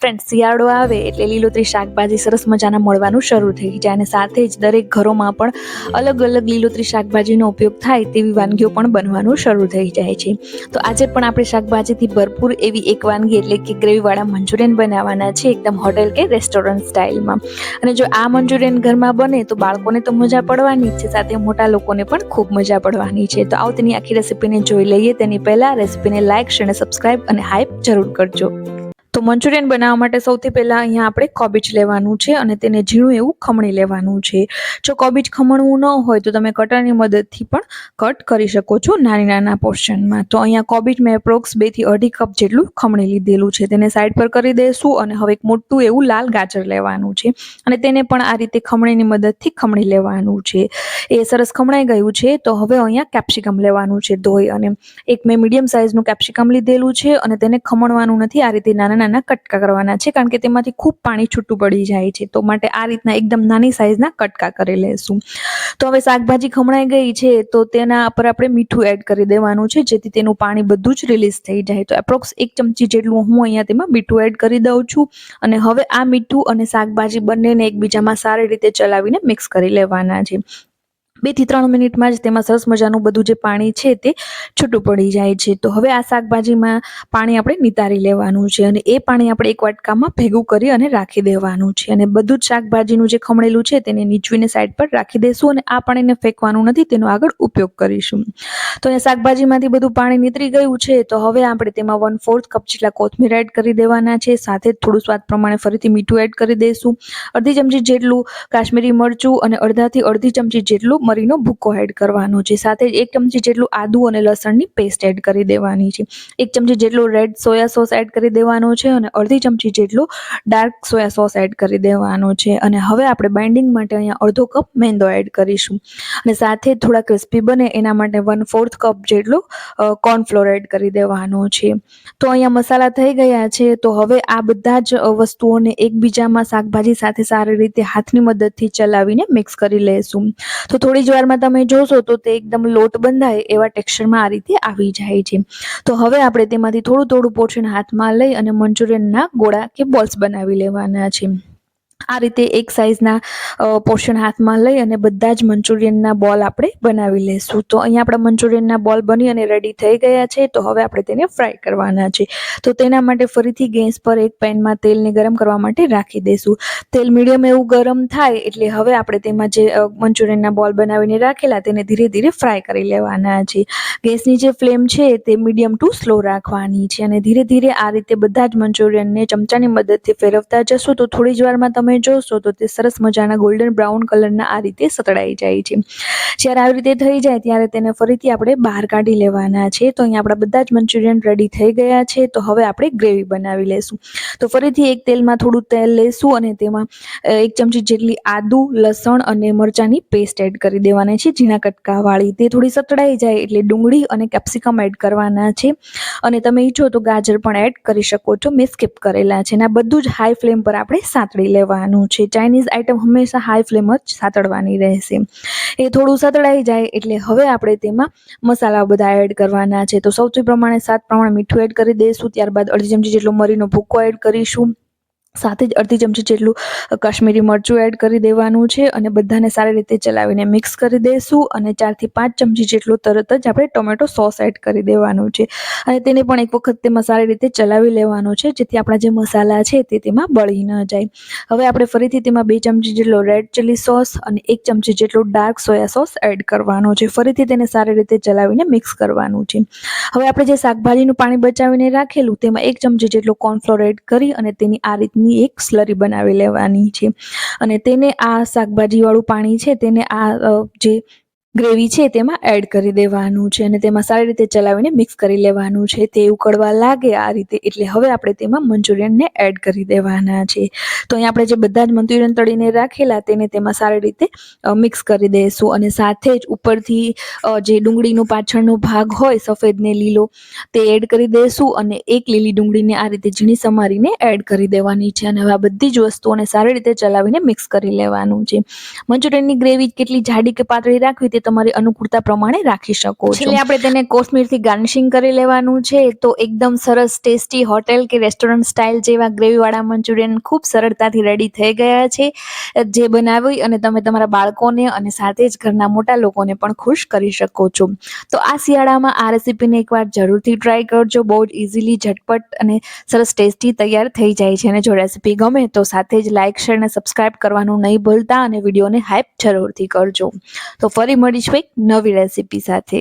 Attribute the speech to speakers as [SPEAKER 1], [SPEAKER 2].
[SPEAKER 1] Friends, શિયાળો આવે એટલે લીલોતરી શાકભાજી સરસ મજાના મળવાનું શરૂ થઈ જાય અને સાથે જ દરેક ઘરોમાં પણ અલગ અલગ લીલોતરી શાકભાજીનો ઉપયોગ થાય તેવી વાનગીઓ પણ બનવાનું શરૂ થઈ જાય છે. તો આજે પણ આપણે શાકભાજીથી ભરપૂર એવી એક વાનગી એટલે કે ગ્રેવીવાળા મંચુરિયન બનાવવાના છે, એકદમ હોટેલ કે રેસ્ટોરન્ટ સ્ટાઇલમાં. અને જો આ મંચુરિયન ઘરમાં બને તો બાળકોને તો મજા પડવાની જ છે, સાથે મોટા લોકોને પણ ખૂબ મજા પડવાની છે. તો આવો તેની આખી રેસીપીને જોઈ લઈએ. તેની પહેલાં રેસીપીને લાઇક, શેર અને સબસ્ક્રાઇબ અને હાઇપ જરૂર કરજો. તો મંચુરિયન બનાવવા માટે સૌથી પહેલાં અહીંયા આપણે કોબીજ લેવાનું છે અને તેને ઝીણું એવું ખમણી લેવાનું છે. જો કોબીજ ખમણવું ન હોય તો તમે કટરની મદદથી પણ કટ કરી શકો છો નાની નાના પોર્શનમાં. તો અહીંયા કોબીજ મેં એપ્રોક્સ 2 થી 2.5 કપ જેટલું ખમણી લીધેલું છે. તેને સાઈડ પર કરી દઈશું અને હવે એક મોટું એવું લાલ ગાજર લેવાનું છે અને તેને પણ આ રીતે ખમણીની મદદથી ખમણી લેવાનું છે. એ સરસ ખમણાઈ ગયું છે તો હવે અહીંયા કેપ્સિકમ લેવાનું છે ધોઈ, અને એક મેં મીડિયમ સાઇઝનું કેપ્સિકમ લીધેલું છે અને તેને ખમણવાનું નથી, આ રીતે નાના નાના કટકા કરવાના છે કારણ કે તેમાંથી ખૂબ પાણી છૂટું પડી જાય છે. તો માટે આ રીતના એકદમ નાની સાઇઝના કટકા કરી લેશું. તો હવે શાકભાજી ખમણાઈ ગઈ છે તો તેના પર આપણે મીઠું એડ કરી દેવાનું છે જેથી તેનું પાણી બધું જ રિલીઝ થઈ જાય. તો એપ્રોક્સ 1 ચમચી જેટલું હું અહીંયા તેમાં મીઠું એડ કરી દઉં છું અને હવે આ મીઠું અને શાકભાજી બંનેને એકબીજામાં સારી રીતે ચલાવીને મિક્સ કરી લેવાના છે. 2 થી 3 મિનિટમાં જ તેમાં સરસ મજાનું બધું જે પાણી છે તે છૂટું પડી જાય છે. તો હવે આ શાકભાજીમાં પાણી આપણે નિતારી લેવાનું છે અને એ પાણી આપણે એક વાટકામાં ભેગું કરી અને રાખી દેવાનું છે. અને બધું જ શાકભાજીનું જે ખમણેલું છે તેને નીચવીને સાઈડ પર રાખી દઈશું અને આ પાણીને ફેંકવાનું નથી, તેનો આગળ ઉપયોગ કરીશું. તો અહીંયા શાકભાજીમાંથી બધું પાણી નીતરી ગયું છે તો હવે આપણે તેમાં 1/4 કપ જેટલા કોથમીર એડ કરી દેવાના છે. સાથે થોડું સ્વાદ પ્રમાણે ફરીથી મીઠું એડ કરી દઈશું, અડધી ચમચી જેટલું કાશ્મીરી મરચું અને અડધાથી અડધી ચમચી જેટલું મરીનો ભૂકો એડ કરવાનો છે. સાથે જ 1 ચમચી જેટલું આદુ અને લસણની પેસ્ટ એડ કરી દેવાની છે. 1 ચમચી જેટલું રેડ સોયા સોસ એડ કરી દેવાનો છે અને અડધી ચમચી જેટલું ડાર્ક સોયા સોસ એડ કરી દેવાનો છે. અને હવે આપણે બાઇન્ડિંગ માટે અહીંયા અડધો કપ મેંદો એડ કરીશું અને સાથે થોડા ક્રિસ્પી બને એના માટે 1/4 કપ જેટલું કોર્નફ્લોર એડ કરી દેવાનો છે. તો અહીંયા મસાલા થઈ ગયા છે તો હવે આ બધા જ વસ્તુઓને એકબીજામાં શાકભાજી સાથે સારી રીતે હાથની મદદથી ચલાવીને મિક્સ કરી લેશું. તો થોડી જ વારમાં તમે જોશો તો તે એકદમ લોટ બંધાય એવા ટેક્સચરમાં આ રીતે આવી જાય છે. તો હવે આપણે તેમાંથી થોડું થોડું પોર્શન હાથમાં લઈ અને મંચુરિયનના ગોળા કે બોલ્સ બનાવી લેવાના છે. આ રીતે એક સાઇઝના પોર્શન હાથમાં લઈ અને બધા જ મંચુરિયનના બોલ આપણે બનાવી લઈશું. તો અહીંયા આપણા મંચુરિયનના બોલ બની અને રેડી થઈ ગયા છે. તો હવે આપણે તેને ફ્રાય કરવાના છે. તો તેના માટે ફરીથી ગેસ પર એક પેનમાં તેલને ગરમ કરવા માટે રાખી દઈશું. તેલ મીડિયમ એવું ગરમ થાય એટલે હવે આપણે તેમાં જે મંચુરિયનના બોલ બનાવીને રાખેલા તેને ધીરે ધીરે ફ્રાય કરી લેવાના છે. ગેસની જે ફ્લેમ છે તે મીડિયમ ટુ સ્લો રાખવાની છે અને ધીરે ધીરે આ રીતે બધા જ મંચુરિયનને ચમચાની મદદથી ફેરવતા જશો તો થોડી જ વારમાં તમે જોશો તો તે સરસ મજાના ગોલ્ડન બ્રાઉન કલરના આ રીતે સતળાઈ જાય છે. જ્યારે આવી રીતે થઈ જાય ત્યારે તેને ફરીથી આપણે બહાર કાઢી લેવાના છે. તો અહીંયા આપણા બધા જ મંચુરિયન રેડી થઈ ગયા છે. તો હવે આપણે ગ્રેવી બનાવી લેશું. તો ફરીથી એક તેલમાં થોડું તેલ લેશું અને તેમાં 1 ચમચી જેટલી આદુ, લસણ અને મરચાંની પેસ્ટ એડ કરી દેવાની છે, ઝીણા કટકાવાળી. તે થોડી સતળાઈ જાય એટલે ડુંગળી અને કેપ્સિકમ એડ કરવાના છે અને તમે ઈચ્છો તો ગાજર પણ એડ કરી શકો છો, મેં સ્કીપ કરેલા છે. અને આ બધું જ હાઈ ફ્લેમ પર આપણે સાતળી લેવાનું છે. ચાઇનીઝ આઈટમ હંમેશા હાઈ ફ્લેમ જ સાતળવાની રહેશે. એ થોડું સતળાઈ જાય એટલે હવે આપણે તેમાં મસાલા બધા એડ કરવાના છે. તો સૌથી પ્રમાણે સ્વાદ પ્રમાણે મીઠું એડ કરી દઈશું, ત્યારબાદ અડધી ચમચી જેટલો મરીનો ભૂકો એડ કરીશું, સાથે જ અડધી ચમચી જેટલું કાશ્મીરી મરચું એડ કરી દેવાનું છે અને બધાને સારી રીતે ચલાવીને મિક્સ કરી દઈશું. અને 4 થી 5 ચમચી જેટલું તરત જ આપણે ટોમેટો સોસ એડ કરી દેવાનું છે અને તેને પણ એક વખત તેમાં સારી રીતે ચલાવી લેવાનું છે જેથી આપણા જે મસાલા છે તે તેમાં બળી ન જાય. હવે આપણે ફરીથી તેમાં 2 ચમચી જેટલો રેડ ચીલી સોસ અને 1 ચમચી જેટલું ડાર્ક સોયા સોસ એડ કરવાનો છે. ફરીથી તેને સારી રીતે ચલાવીને મિક્સ કરવાનું છે. હવે આપણે જે શાકભાજીનું પાણી બચાવીને રાખેલું તેમાં 1 ચમચી જેટલો કોર્નફ્લોર એડ કરી અને તેની આ રીતની એક સ્લરી બનાવી લેવાની છે અને તેને આ શાકભાજીવાળું પાણી છે તેને આ જે ગ્રેવી છે તેમાં એડ કરી દેવાનું છે અને તેમાં સારી રીતે ચલાવીને મિક્સ કરી લેવાનું છે. તે ઉકળવા લાગે આ રીતે એટલે હવે આપણે તેમાં મંચુરિયનને એડ કરી દેવાના છે. તો અહીં આપણે જે બધા જ મંચુરિયન તળીને રાખેલા તેને તેમાં સારી રીતે મિક્સ કરી દઈશું અને સાથે જ ઉપરથી જે ડુંગળીનો પાછળનો ભાગ હોય સફેદ ને લીલો તે એડ કરી દઈશું અને એક લીલી ડુંગળીને આ રીતે ઝીણી સમારીને એડ કરી દેવાની છે. અને હવે આ બધી જ વસ્તુઓને સારી રીતે ચલાવીને મિક્સ કરી લેવાનું છે. મંચુરિયનની ગ્રેવી કેટલી જાડી કે પાતળી રાખવી તે તે તમારી અનુકૂળતા પ્રમાણે રાખી શકો છો. છેલ્લે આપણે તેને કોથમીરથી ગાર્નિશિંગ કરી લેવાનું છે. તો એકદમ સરસ ટેસ્ટી હોટેલ કે રેસ્ટોરન્ટ સ્ટાઇલ જેવા ગ્રેવીવાળા મંચુરિયન ખૂબ સરળતાથી રેડી થઈ ગયા છે, જે બનાવી અને તમે તમારા બાળકોને અને સાથે જ ઘરના મોટા લોકોને પણ ખુશ કરી શકો છો. તો આ શિયાળામાં આ રેસીપીને એકવાર જરૂરથી ટ્રાય કરજો. બહુ જ ઇઝીલી, ઝટપટ અને સરસ ટેસ્ટી તૈયાર થઈ જાય છે. અને જો રેસીપી ગમે તો સાથે જ લાઇક, શેર અને સબસ્ક્રાઇબ કરવાનું નહીં ભૂલતા અને વિડીયોને હાઇપ જરૂરથી કરજો. તો ફરી મળીશું એક નવી રેસીપી સાથે.